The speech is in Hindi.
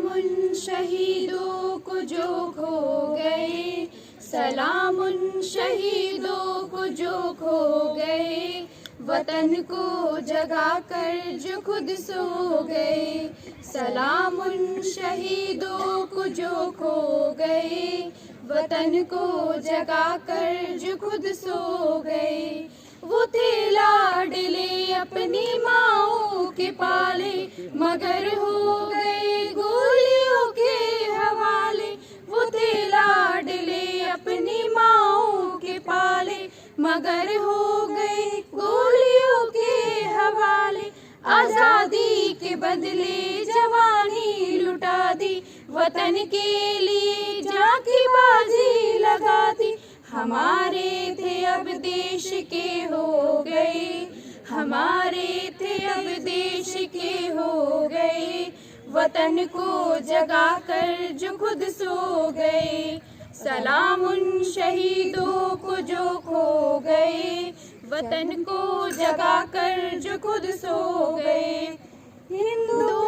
उन शहीदों को जो खो गए, सलाम उन शहीदों को जो खो गए, वतन को जगा कर जो खुद सो गए। सलाम उन शहीदों को जो खो गए, वतन को जगा कर जो खुद सो गए। वो थे लाडले अपनी माओ के पाले, मगर हो गए गोलियों के हवाले। वो थे लाडले अपनी माओ के पाले, मगर हो गए गोलियों के हवाले। आजादी के बदले जवानी लुटा दी, वतन के लिए जान की बाजी लगा दी। हमारे थे अब देश के हो गए, हमारे थे अब देश के हो गए, वतन को जगा कर जो खुद सो गए। सलाम उन शहीदों को जो खो गए, वतन को जगा कर जो खुद सो गए। हिंदू